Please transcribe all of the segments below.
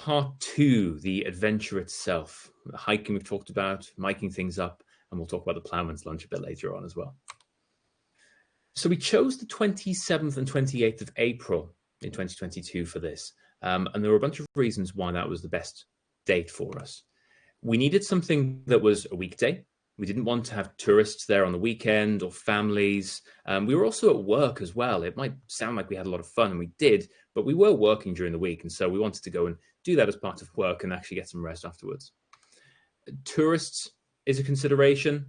part two, the adventure itself. The hiking we've talked about, miking things up, and we'll talk about the ploughman's lunch a bit later on as well. So we chose the 27th and 28th of April in 2022 for this. And there were a bunch of reasons why that was the best date for us. We needed something that was a weekday. We didn't want to have tourists there on the weekend or families. We were also at work as well. It might sound like we had a lot of fun, and we did, but we were working during the week. And so we wanted to go and do that as part of work and actually get some rest afterwards. Tourists is a consideration.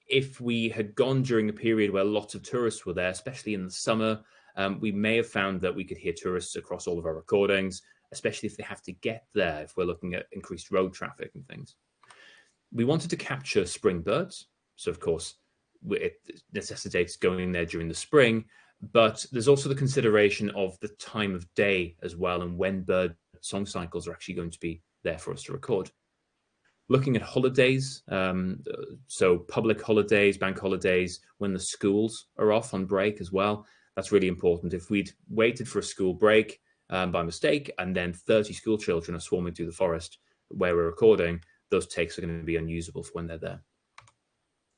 If we had gone during a period where lots of tourists were there, especially in the summer, we may have found that we could hear tourists across all of our recordings, especially if they have to get there, if we're looking at increased road traffic and things. We wanted to capture spring birds. So, of course, it necessitates going there during the spring, but there's also the consideration of the time of day as well and when bird song cycles are actually going to be there for us to record. Looking at holidays, so public holidays, bank holidays, when the schools are off on break as well, that's really important. If we'd waited for a school break by mistake and then 30 school children are swarming through the forest where we're recording, those takes are going to be unusable for when they're there.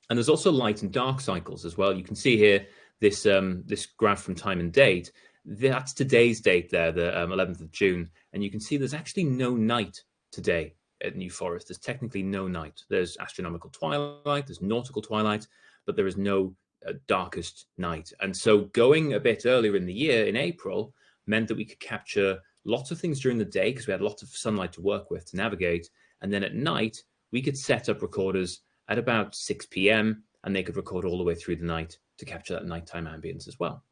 And there's also light and dark cycles as well. You can see here this this graph from time and date. That's today's date there, the 11th of June. And you can see there's actually no night today at New Forest. There's technically no night. There's astronomical twilight, there's nautical twilight, but there is no darkest night. And so going a bit earlier in the year, in April, meant that we could capture lots of things during the day because we had lots of sunlight to work with to navigate. And then at night, we could set up recorders at about 6 p.m. and they could record all the way through the night to capture that nighttime ambience as well.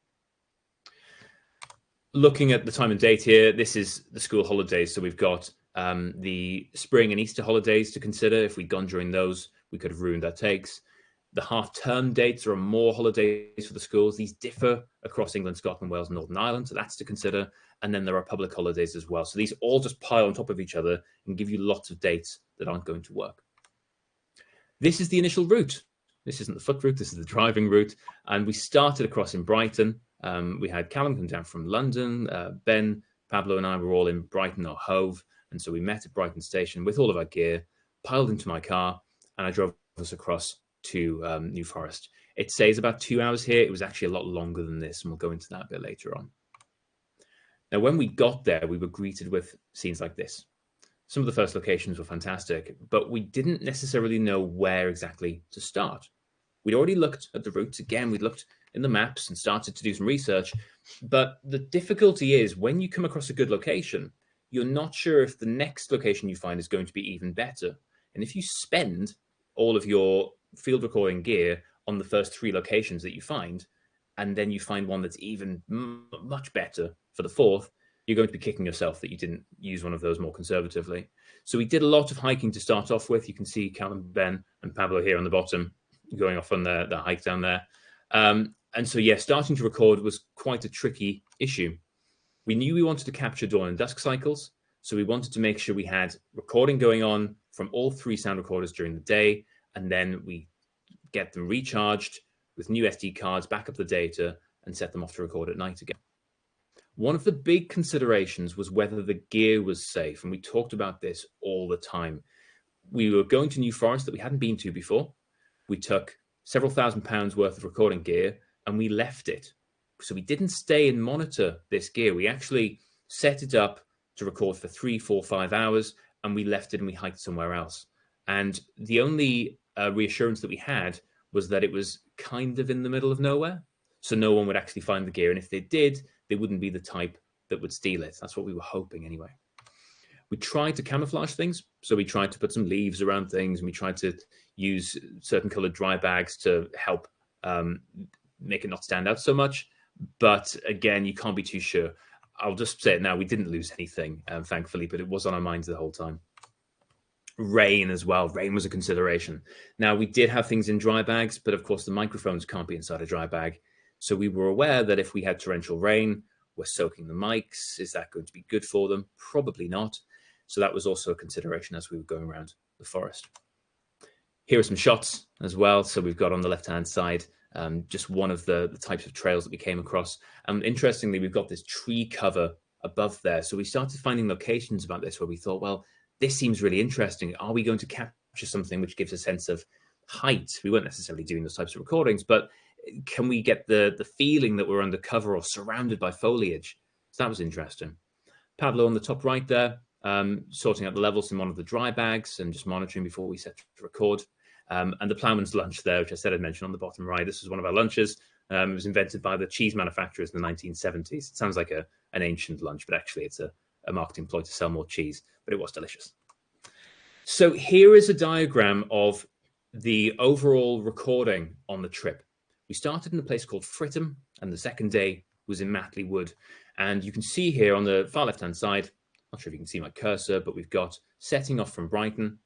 Looking at the time and date here, this is the school holidays. So we've got the spring and Easter holidays to consider. If we'd gone during those, we could have ruined our takes. The half-term dates are more holidays for the schools. These differ across England, Scotland, Wales, and Northern Ireland, so that's to consider. And then there are public holidays as well. So these all just pile on top of each other and give you lots of dates that aren't going to work. This is the initial route. This isn't the foot route, this is the driving route. And we started across in Brighton. We had Callum come down from London. Ben, Pablo, and I were all in Brighton or Hove. And so we met at Brighton Station with all of our gear, piled into my car, and I drove us across to New Forest. It says about 2 hours here. It was actually a lot longer than this, and we'll go into that a bit later on. Now, when we got there, we were greeted with scenes like this. Some of the first locations were fantastic, but we didn't necessarily know where exactly to start. We'd already looked at the routes. Again, we'd looked in the maps and started to do some research. But the difficulty is when you come across a good location, you're not sure if the next location you find is going to be even better. And if you spend all of your field recording gear on the first 3 locations that you find, and then you find one that's even much better for the 4th, you're going to be kicking yourself that you didn't use one of those more conservatively. So we did a lot of hiking to start off with. You can see Callum, Ben, and Pablo here on the bottom going off on the hike down there. And so, yeah, starting to record was quite a tricky issue. We knew we wanted to capture dawn and dusk cycles, so we wanted to make sure we had recording going on from all 3 sound recorders during the day, and then we get them recharged with new SD cards, back up the data, and set them off to record at night again. One of the big considerations was whether the gear was safe, and we talked about this all the time. We were going to New Forest that we hadn't been to before. We took several £1,000s worth of recording gear, and we left it. So we didn't stay and monitor this gear. We actually set it up to record for 3, 4, 5 hours, and we left it and we hiked somewhere else. And the only reassurance that we had was that it was kind of in the middle of nowhere. So no one would actually find the gear. And if they did, they wouldn't be the type that would steal it. That's what we were hoping anyway. We tried to camouflage things. So we tried to put some leaves around things, and we tried to use certain colored dry bags to help make it not stand out so much. But again, you can't be too sure. I'll just say it now. We didn't lose anything, thankfully, but it was on our minds the whole time. Rain as well. Rain was a consideration. Now, we did have things in dry bags, but of course the microphones can't be inside a dry bag. So we were aware that if we had torrential rain, we're soaking the mics. Is that going to be good for them? Probably not. So that was also a consideration as we were going around the forest. Here are some shots as well. So we've got on the left-hand side, just one of the types of trails that we came across. And interestingly, we've got this tree cover above there. So we started finding locations about this where we thought, well, this seems really interesting. Are we going to capture something which gives a sense of height? We weren't necessarily doing those types of recordings, but can we get the feeling that we're under cover or surrounded by foliage? So that was interesting. Pablo on the top right there, sorting out the levels in one of the dry bags and just monitoring before we set to record. And the ploughman's lunch there, which I said I'd mentioned on the bottom right. This was one of our lunches. It was invented by the cheese manufacturers in the 1970s. It sounds like an ancient lunch, but actually it's a marketing ploy to sell more cheese, but it was delicious. So here is a diagram of the overall recording on the trip. We started in a place called Fritton, and the second day was in Matley Wood. And you can see here on the far left-hand side, not sure if you can see my cursor, but we've got setting off from Brighton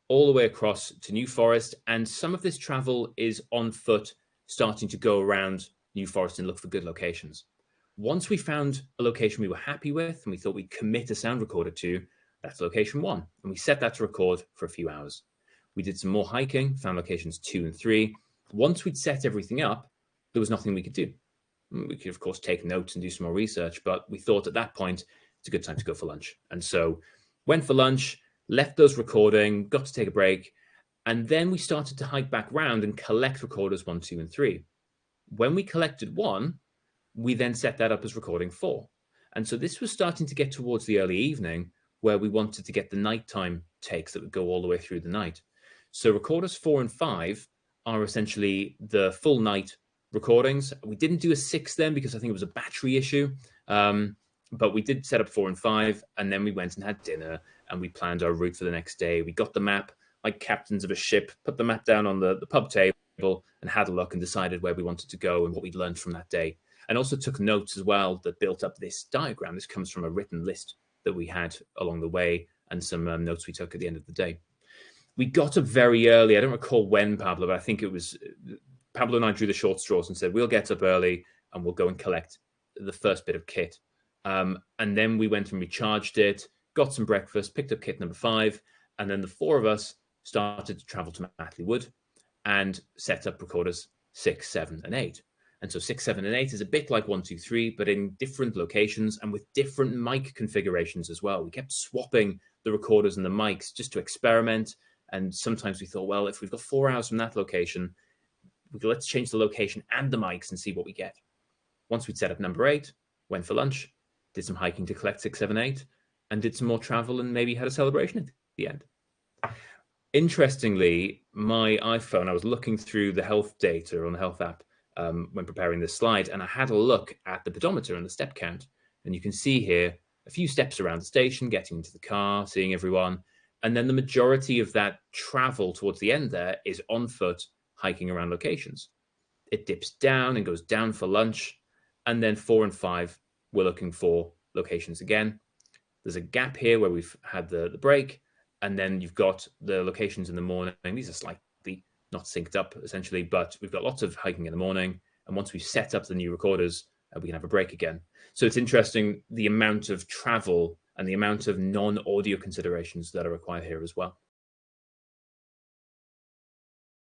all the way across to New Forest. And some of this travel is on foot, starting to go around New Forest and look for good locations. Once we found a location we were happy with and we thought we'd commit a sound recorder to, that's location 1. And we set that to record for a few hours. We did some more hiking, found locations 2 and 3. Once we'd set everything up, there was nothing we could do. We could, of course, take notes and do some more research, but we thought at that point, it's a good time to go for lunch. And so went for lunch, left those recording, got to take a break, and then we started to hike back round and collect recorders 1, 2, and 3. When we collected 1, we then set that up as recording 4. And so this was starting to get towards the early evening where we wanted to get the nighttime takes that would go all the way through the night. So recorders 4 and 5 are essentially the full night recordings. We didn't do a 6 then because I think it was a battery issue. But we did set up 4 and 5, and then we went and had dinner and we planned our route for the next day. We got the map like captains of a ship, put the map down on the pub table and had a look and decided where we wanted to go and what we'd learned from that day. And also took notes as well that built up this diagram. This comes from a written list that we had along the way and some notes we took at the end of the day. We got up very early. I don't recall when, Pablo, but I think it was Pablo and I drew the short straws and said, we'll get up early and we'll go and collect the first bit of kit. And then we went and recharged it, got some breakfast, picked up kit number 5, and then the 4 of us started to travel to Matley Wood and set up recorders 6, 7, and 8. And so 6, 7, and 8 is a bit like 1, 2, 3, but in different locations and with different mic configurations as well. We kept swapping the recorders and the mics just to experiment. And sometimes we thought, well, if we've got 4 hours from that location, let's change the location and the mics and see what we get. Once we'd set up number 8, went for lunch, did some hiking to collect 6, 7, 8, and did some more travel and maybe had a celebration at the end. Interestingly, my iPhone, I was looking through the health data on the health app when preparing this slide, and I had a look at the pedometer and the step count. And you can see here a few steps around the station, getting into the car, seeing everyone. And then the majority of that travel towards the end there is on foot, hiking around locations. It dips down and goes down for lunch. And then 4 and 5, we're looking for locations again. There's a gap here where we've had the break. And then you've got the locations in the morning. These are slightly not synced up, essentially, but we've got lots of hiking in the morning. And once we set up the new recorders, we can have a break again. So it's interesting the amount of travel and the amount of non-audio considerations that are required here as well.